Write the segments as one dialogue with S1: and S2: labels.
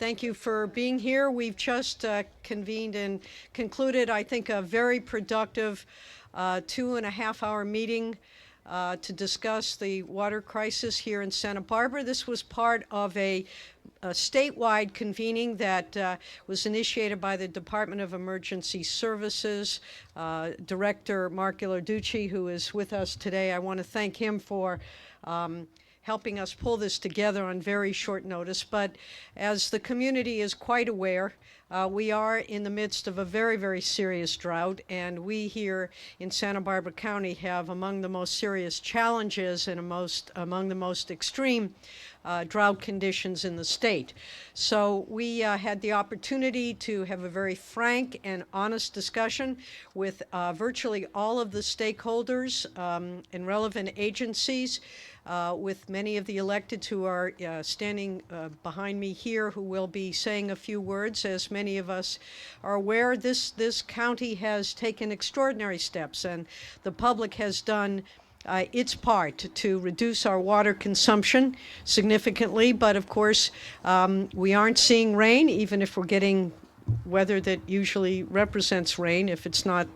S1: Thank you for being here. We've just convened and concluded, I think, a very productive 2.5-hour meeting to discuss the water crisis here in Santa Barbara. This was part of a statewide convening that was initiated by the Department of Emergency Services. Director Mark Ghilarducci, who is with us today, I want to thank him for helping us pull this together on very short notice. But as the community is quite aware, we are in the midst of a very, very serious drought, and we here in Santa Barbara County have among the most serious challenges and among the most extreme drought conditions in the state. So we had the opportunity to have a very frank and honest discussion with virtually all of the stakeholders and relevant agencies, with many of the electeds who are standing behind me here, who will be saying a few words. As many of us are aware, this county has taken extraordinary steps, and the public has done its part to reduce our water consumption significantly. But of course, we aren't seeing rain, even if we're getting weather that usually represents rain. If it's not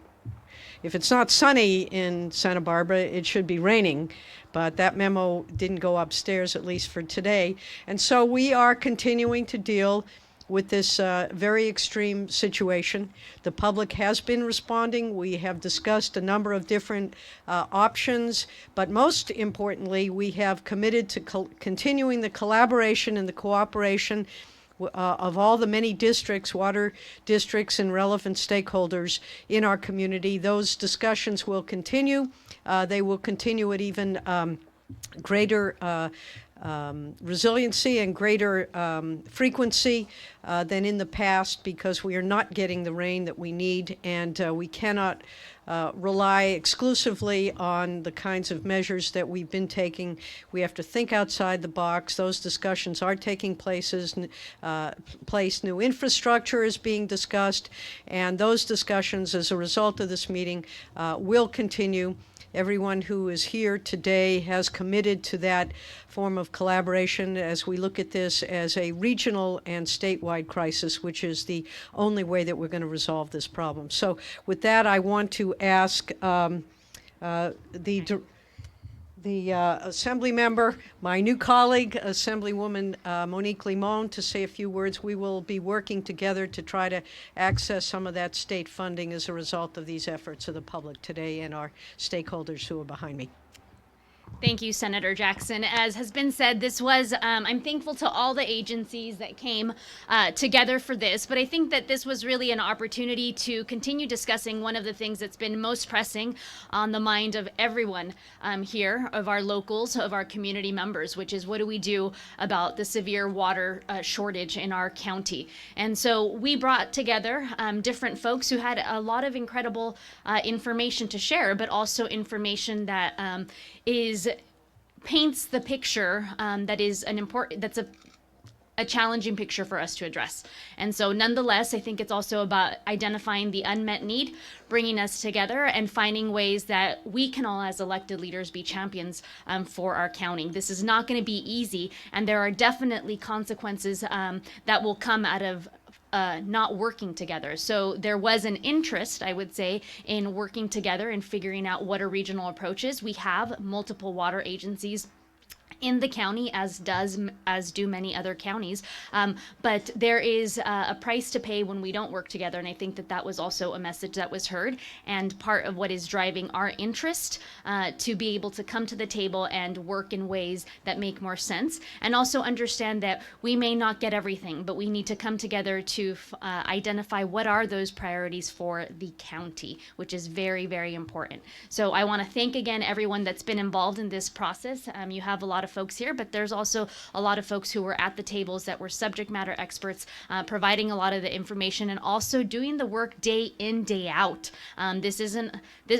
S1: sunny in Santa Barbara, it should be raining. But that memo didn't go upstairs, at least for today. And so we are continuing to deal with this very extreme situation. The public has been responding. We have discussed a number of different options, but most importantly, we have committed to continuing the collaboration and the cooperation of all the many districts, water districts, and relevant stakeholders in our community. Those discussions will continue. They will continue at even greater resiliency and greater frequency than in the past, because we are not getting the rain that we need, and we cannot rely exclusively on the kinds of measures that we've been taking. We have to think outside the box. Those discussions are taking place. New infrastructure is being discussed, and those discussions, as a result of this meeting, will continue. Everyone who is here today has committed to that form of collaboration as we look at this as a regional and statewide crisis, which is the only way that we're going to resolve this problem. So with that, I want to ask the Assembly member, my new colleague, Assemblywoman Monique Lee to say a few words. We will be working together to try to access some of that state funding as a result of these efforts of the public today and our stakeholders who are behind me.
S2: Thank you, Senator Jackson. As has been said, this was, I'm thankful to all the agencies that came together for this, but I think that this was really an opportunity to continue discussing one of the things that's been most pressing on the mind of everyone here, of our locals, of our community members, which is what do we do about the severe water shortage in our county. And so we brought together different folks who had a lot of incredible information to share, but also information that paints the picture that's a challenging picture for us to address. And so nonetheless, I think it's also about identifying the unmet need, bringing us together, and finding ways that we can all as elected leaders be champions for our county. This is not going to be easy, and there are definitely consequences that will come out of not working together. So there was an interest, I would say, in working together and figuring out what a regional approach is. We have multiple water agencies in the county, as do many other counties, but there is a price to pay when we don't work together, and I think that was also a message that was heard, and part of what is driving our interest to be able to come to the table and work in ways that make more sense, and also understand that we may not get everything, but we need to come together to identify what are those priorities for the county, which is very, very important. So I want to thank again everyone that's been involved in this process. You have a lot of folks here, but there's also a lot of folks who were at the tables that were subject matter experts, providing a lot of the information and also doing the work day in, day out.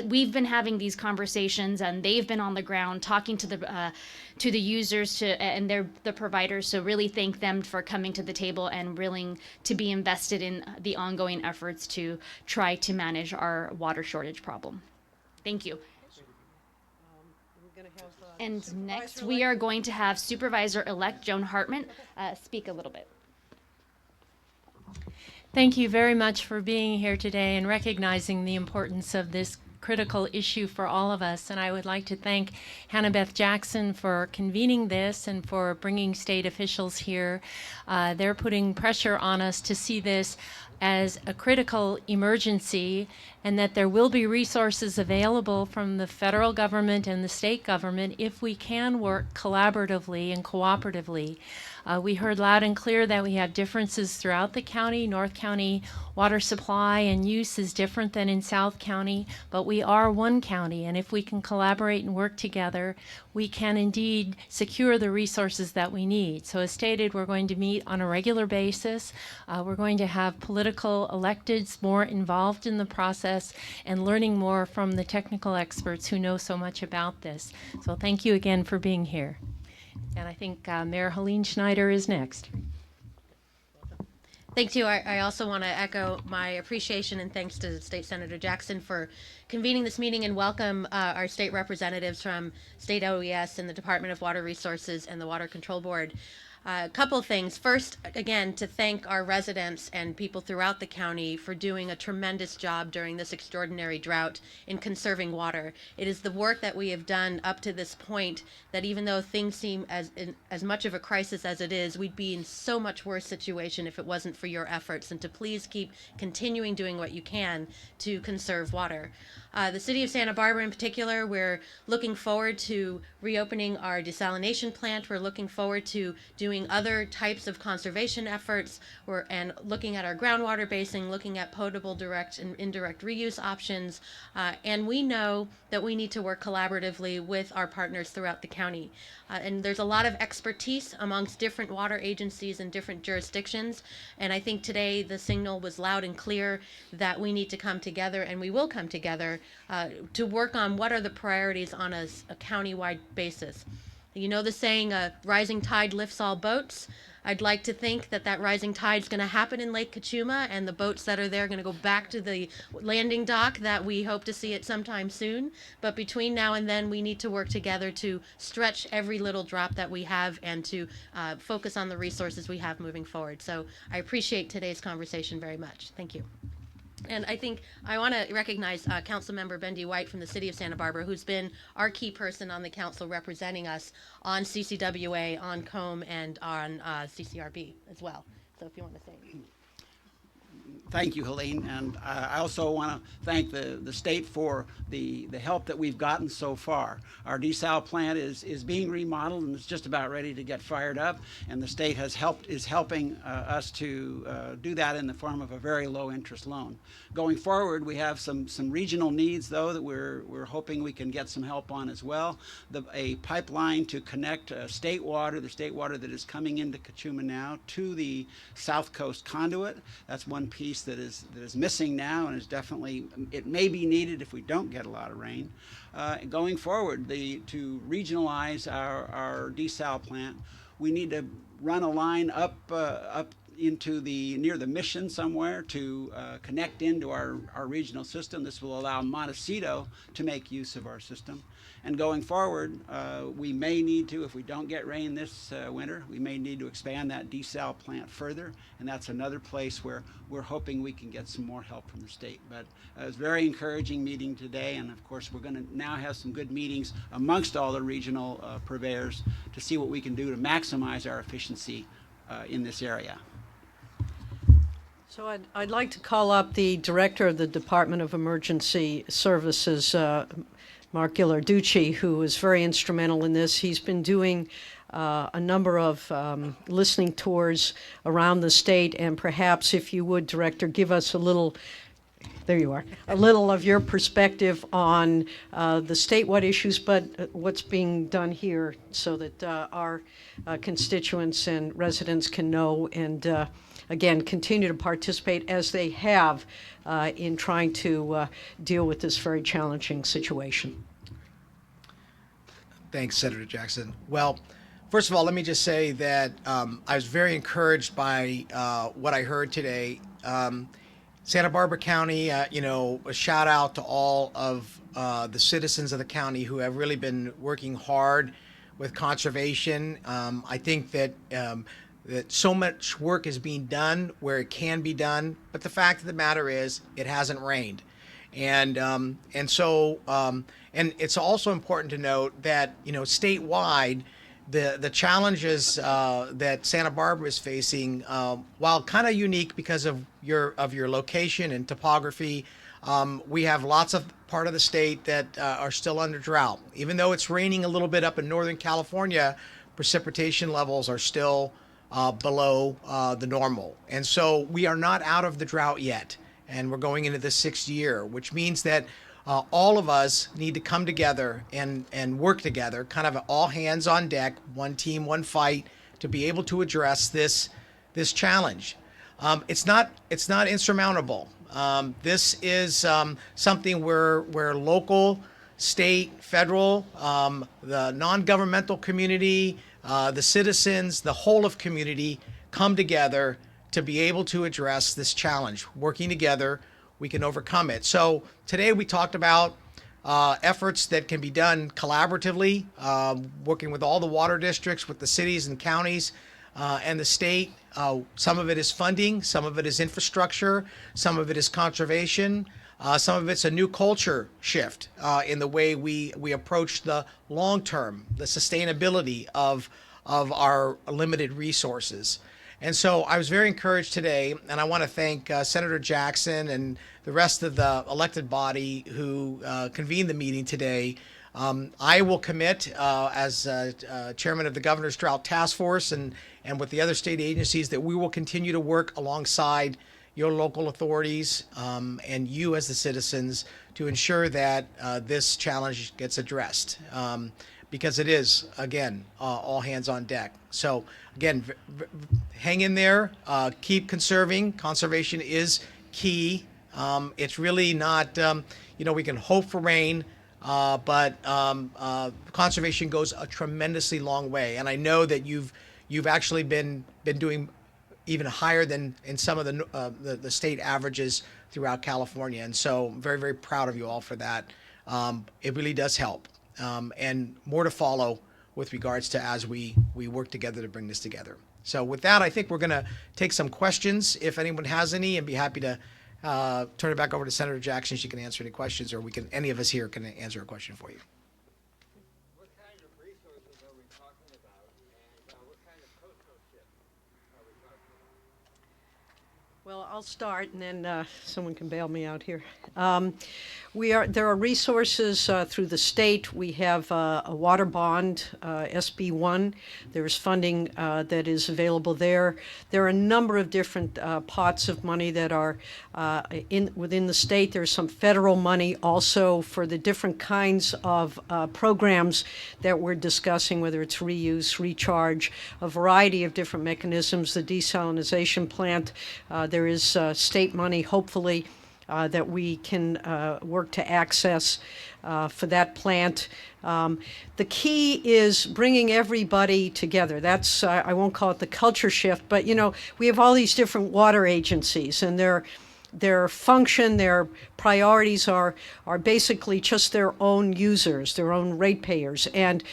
S2: We've been having these conversations, and they've been on the ground talking to the users and the providers. So really thank them for coming to the table and willing to be invested in the ongoing efforts to try to manage our water shortage problem. Thank you. And next, we are going to have Supervisor-elect Joan Hartman speak a little bit.
S3: Thank you very much for being here today and recognizing the importance of this critical issue for all of us. And I would like to thank Hannah Beth Jackson for convening this and for bringing state officials here. They're putting pressure on us to see this as a critical emergency and that there will be resources available from the federal government and the state government if we can work collaboratively and cooperatively. We heard loud and clear that we have differences throughout the county. North County water supply and use is different than in South County, but we are one county, and if we can collaborate and work together, we can indeed secure the resources that we need. So as stated, we're going to meet on a regular basis. We're going to have political electeds more involved in the process and learning more from the technical experts who know so much about this. So thank you again for being here. And I think Mayor Helene Schneider is next.
S4: Thanks you. I also want to echo my appreciation and thanks to State Senator Jackson for convening this meeting and welcome our state representatives from State OES and the Department of Water Resources and the Water Control Board. A couple things. First, again, to thank our residents and people throughout the county for doing a tremendous job during this extraordinary drought in conserving water. It is the work that we have done up to this point that even though things seem as much of a crisis as it is, we'd be in so much worse situation if it wasn't for your efforts, and to please keep continuing doing what you can to conserve water. The city of Santa Barbara in particular, we're looking forward to reopening our desalination plant. We're looking forward to doing other types of conservation efforts and looking at our groundwater basin, looking at potable direct and indirect reuse options. And we know that we need to work collaboratively with our partners throughout the county. And there's a lot of expertise amongst different water agencies and different jurisdictions. And I think today the signal was loud and clear that we need to come together, and we will come together to work on what are the priorities on a county-wide basis. You know the saying, rising tide lifts all boats. I'd like to think that that rising tide is going to happen in Lake Cachuma, and the boats that are there are going to go back to the landing dock that we hope to see it sometime soon. But between now and then, we need to work together to stretch every little drop that we have and to focus on the resources we have moving forward. So I appreciate today's conversation very much. Thank you. And I think I want to recognize Councilmember Bendy White from the City of Santa Barbara, who's been our key person on the council representing us on CCWA, on COMB, and on CCRB as well. So if you want to say anything.
S5: Thank you, Helene, and I also want to thank the state for the help that we've gotten so far. Our desal plant is being remodeled and it's just about ready to get fired up, and the state is helping us to do that in the form of a very low interest loan. Going forward, we have some regional needs though that we're hoping we can get some help on as well. A pipeline to connect state water, the state water that is coming into Cachuma now, to the South Coast conduit. That's one piece that is missing now, and is definitely, it may be needed if we don't get a lot of rain. Going forward, to regionalize our desal plant, we need to run a line up into near the mission somewhere to connect into our regional system. This will allow Montecito to make use of our system. And going forward, we may need to, if we don't get rain this winter, we may need to expand that desal plant further, and that's another place where we're hoping we can get some more help from the state. But it was a very encouraging meeting today, and of course we're going to now have some good meetings amongst all the regional purveyors to see what we can do to maximize our efficiency in this area.
S1: So I'd like to call up the Director of the Department of Emergency Services, Mark Ghilarducci, who was very instrumental in this. He's been doing a number of listening tours around the state, and perhaps if you would, Director, give us a little, there you are, a little of your perspective on the statewide issues, but what's being done here so that our constituents and residents can know and again, continue to participate as they have in trying to deal with this very challenging situation.
S6: Thanks, Senator Jackson. Well, first of all, let me just say that I was very encouraged by what I heard today. Santa Barbara County, a shout out to all of the citizens of the county who have really been working hard with conservation. I think that that so much work is being done where it can be done, but the fact of the matter is it hasn't rained. And it's also important to note that, you know, statewide, the challenges that Santa Barbara is facing, while kind of unique because of your location and topography, we have lots of part of the state that are still under drought. Even though it's raining a little bit up in Northern California, precipitation levels are still below the normal. And so we are not out of the drought yet. And we're going into the 6th year, which means that all of us need to come together and work together, kind of all hands on deck, one team, one fight, to be able to address this challenge. It's not insurmountable. This is something where local, state, federal, the non-governmental community, the citizens, the whole of community come together to be able to address this challenge. Working together, we can overcome it. So today we talked about efforts that can be done collaboratively, working with all the water districts, with the cities and counties, and the state. Some of it is funding, some of it is infrastructure, some of it is conservation, some of it's a new culture shift in the way we approach the long term, the sustainability of our limited resources. And so I was very encouraged today, and I want to thank Senator Jackson and the rest of the elected body who convened the meeting today. I will commit as chairman of the Governor's Drought Task Force and with the other state agencies that we will continue to work alongside your local authorities and you as the citizens to ensure that this challenge gets addressed. Because it is, again, all hands on deck. So, again, hang in there, keep conserving. Conservation is key. It's really not, we can hope for rain, but conservation goes a tremendously long way. And I know that you've actually been doing even higher than in some of the state averages throughout California. And so I'm very, very proud of you all for that. It really does help. And more to follow with regards to as we work together to bring this together. So with that, I think we're going to take some questions if anyone has any, and be happy to turn it back over to Senator Jackson. She can answer any questions, or any of us here can answer a question for you.
S7: What kind of resources are we talking about, and what kind of coastal shift are we talking about?
S1: Well, I'll start, and then someone can bail me out here. There are resources through the state. We have a water bond, SB1. There's funding that is available there. There are a number of different pots of money that are within the state. There's some federal money also for the different kinds of programs that we're discussing, whether it's reuse, recharge, a variety of different mechanisms. The desalinization plant, there is state money, hopefully, that we can work to access for that plant. The key is bringing everybody together. That's, I won't call it the culture shift, but we have all these different water agencies, and their function, their priorities are basically just their own users, their own ratepayers. And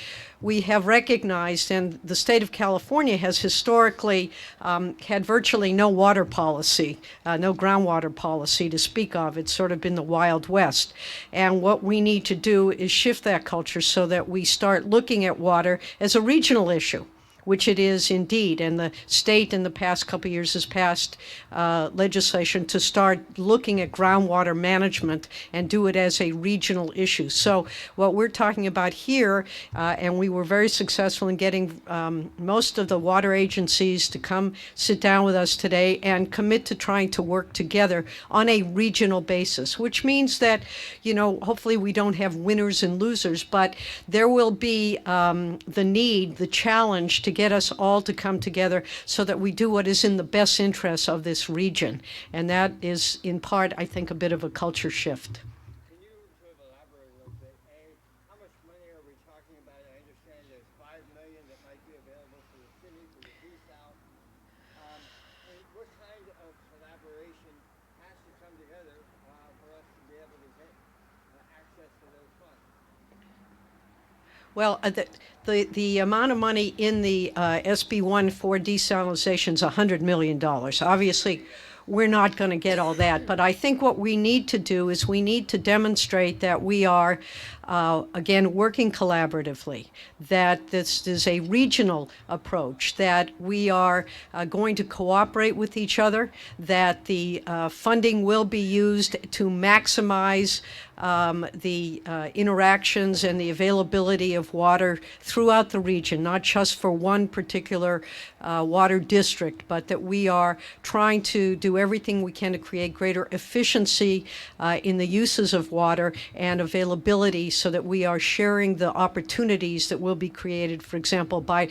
S1: we have recognized, and the state of California has historically had virtually no water policy, no groundwater policy to speak of. It's sort of been the Wild West. And what we need to do is shift that culture so that we start looking at water as a regional issue, which it is indeed. And the state in the past couple of years has passed legislation to start looking at groundwater management and do it as a regional issue. So what we're talking about here, and we were very successful in getting most of the water agencies to come sit down with us today and commit to trying to work together on a regional basis, which means that, hopefully we don't have winners and losers, but there will be the challenge to get us all to come together so that we do what is in the best interest of this region. And that is, in part, I think, a bit of a culture shift.
S7: Can you sort of elaborate a little bit? How much money are we talking about? I understand there's $5 million that might be available for the city, for the desal. And what kind of collaboration has to come together for us to be able to get access to those funds?
S1: Well, the amount of money in the SB1 for desalinization is $100 million. Obviously, we're not going to get all that, but I think what we need to do is we need to demonstrate that we are, again, working collaboratively, that this is a regional approach, that we are going to cooperate with each other, that the funding will be used to maximize the interactions and the availability of water throughout the region, not just for one particular water district, but that we are trying to do everything we can to create greater efficiency in the uses of water and availability so that we are sharing the opportunities that will be created, for example, by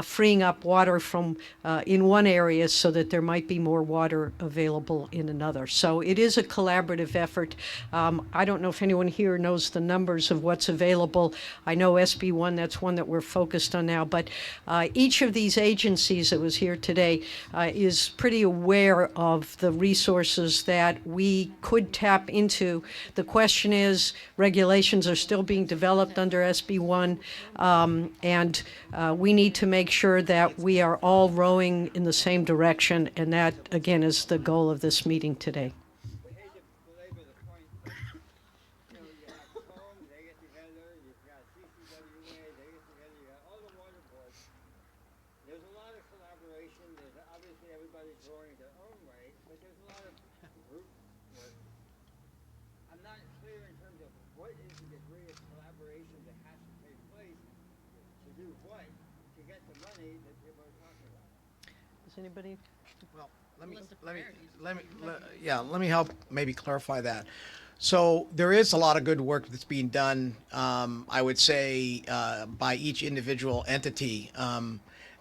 S1: freeing up water from in one area so that there might be more water available in another. So it is a collaborative effort. I don't know if anyone here knows the numbers of what's available. I know SB1, that's one that we're focused on now, but each of these agencies that was here today is pretty aware of the resources that we could tap into. The question is, regulations are still being developed under SB1, and we need to make sure that we are all rowing in the same direction, and that, again, is the goal of this meeting today.
S7: We hate to belabor the point, but, you have COM, they get together, you've got CCWA, they get together, you got all the water boards. There's a lot of collaboration, there's obviously everybody's growing their own way, but there's a lot of group work. I'm not clear in terms of what is the degree of collaboration that has to take place to do what, to get the money that people are talking about.
S1: Does anybody?
S6: Well,
S4: List of
S6: let me help maybe clarify that. So there is a lot of good work that's being done, I would say, by each individual entity.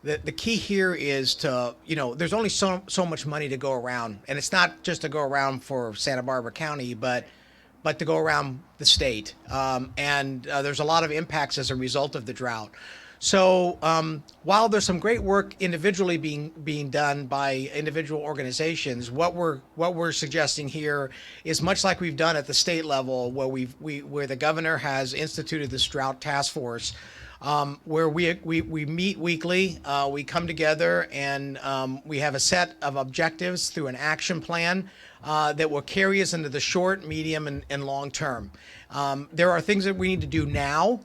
S6: The key here is to, there's only so much money to go around, and it's not just to go around for Santa Barbara County, but to go around the state. And there's a lot of impacts as a result of the drought. So while there's some great work individually being done by individual organizations, what we're suggesting here is much like we've done at the state level, where the governor has instituted this drought task force, where we meet weekly, we come together, and we have a set of objectives through an action plan that will carry us into the short, medium, and long term. There are things that we need to do now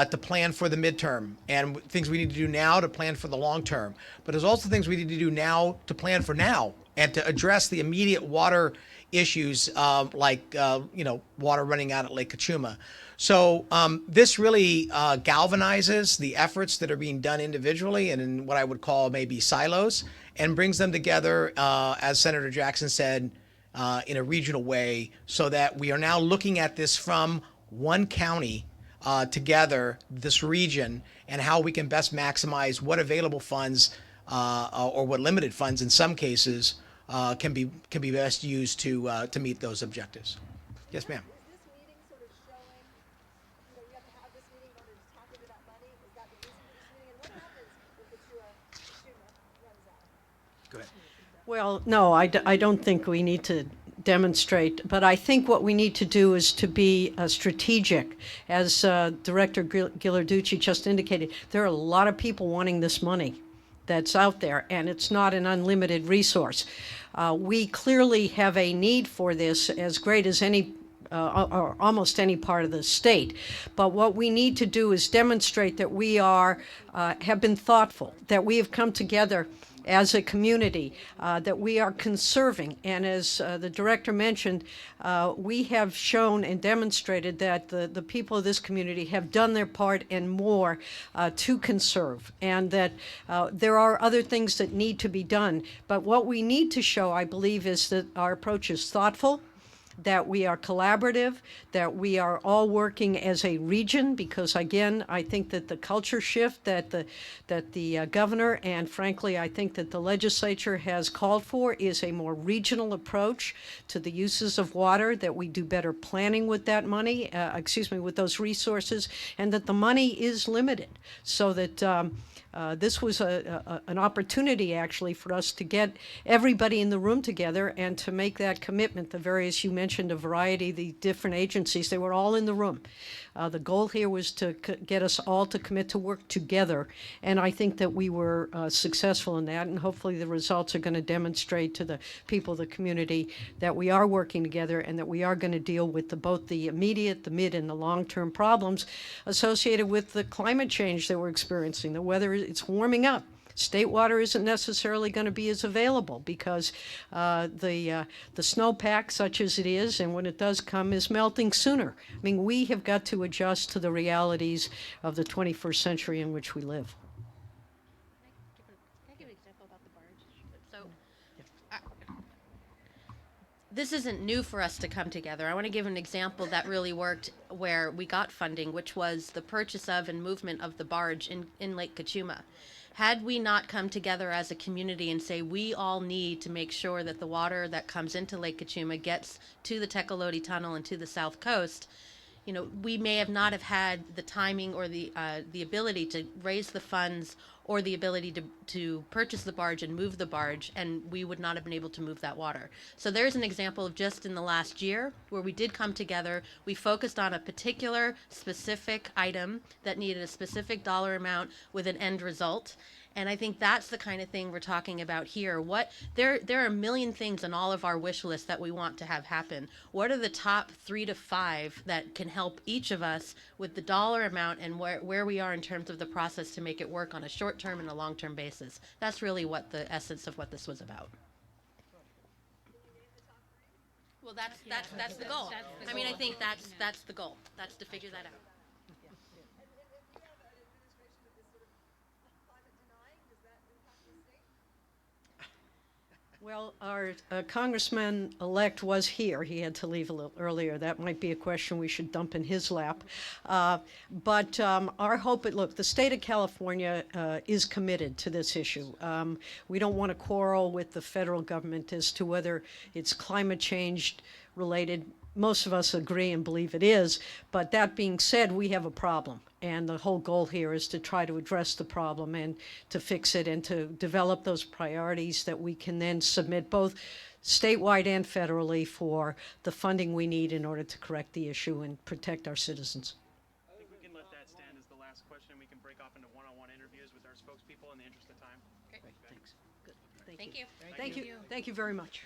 S6: to plan for the midterm, and things we need to do now to plan for the long term. But there's also things we need to do now to plan for now and to address the immediate water issues, like water running out at Lake Kachuma. So this really galvanizes the efforts that are being done individually and in what I would call maybe silos, and brings them together, as Senator Jackson said, in a regional way, so that we are now looking at this from one county together, this region, and how we can best maximize what available funds or what limited funds in some cases can be best used to meet those objectives. Yes, ma'am.
S8: Is this meeting sort of showing, you have to have this meeting in order to tap into that money? Is that the reason for this meeting? And what happens if the student runs out?
S6: Go ahead.
S1: Well, no, I don't think we need to demonstrate, but I think what we need to do is to be strategic. As Director Ghilarducci just indicated, there are a lot of people wanting this money that's out there, and it's not an unlimited resource. We clearly have a need for this as great as any or almost any part of the state. But what we need to do is demonstrate that we have been thoughtful, that we have come together as a community, that we are conserving. And as the director mentioned, we have shown and demonstrated that the people of this community have done their part and more to conserve, and that there are other things that need to be done. But what we need to show, I believe, is that our approach is thoughtful, that we are collaborative, that we are all working as a region, because again, I think that the culture shift that the governor and frankly I think that the legislature has called for is a more regional approach to the uses of water, that we do better planning with that money, with those resources, and that the money is limited, so that this was an opportunity actually for us to get everybody in the room together and to make that commitment. The various, you mentioned a variety of the different agencies, they were all in the room The goal here was to get us all to commit to work together, and I think that we were successful in that, and hopefully the results are going to demonstrate to the people of the community that we are working together and that we are going to deal with both the immediate, the mid, and the long-term problems associated with the climate change that we're experiencing. The weather, it's warming up. State water isn't necessarily going to be as available because the snowpack, such as it is, and when it does come, is melting sooner. I mean, we have got to adjust to the realities of the 21st century in which we live.
S4: Can I give an example about the barge? So, this isn't new for us to come together. I want to give an example that really worked where we got funding, which was the purchase of and movement of the barge in Lake Kachuma. Had we not come together as a community and say we all need to make sure that the water that comes into Lake Kachuma gets to the Tecolote Tunnel and to the South Coast, you know, we may have not have had the timing or the ability to raise the funds or the ability to purchase the barge and move the barge, and we would not have been able to move that water. So there's an example of just in the last year where we did come together. We focused on a particular specific item that needed a specific dollar amount with an end result. And I think that's the kind of thing we're talking about here. There are a million things on all of our wish lists that we want to have happen. What are the top 3 to 5 that can help each of us with the dollar amount and where we are in terms of the process to make it work on a short-term and a long-term basis? That's really what the essence of what this was about. Well, that's the goal. I mean, I think that's the goal. That's to figure that out.
S1: Well, our congressman-elect was here. He had to leave a little earlier. That might be a question we should dump in his lap. But our hope, look, the state of California is committed to this issue. We don't want to quarrel with the federal government as to whether it's climate change related. Most of us agree and believe it is. But that being said, we have a problem. And the whole goal here is to try to address the problem and to fix it and to develop those priorities that we can then submit both statewide and federally for the funding we need in order to correct the issue and protect our citizens.
S9: I think we can let that stand as the last question. We can break off into one-on-one interviews with our spokespeople in the interest of time.
S4: Great.
S1: Thanks. Good.
S4: Thank you.
S1: Thank you. Thank you very much.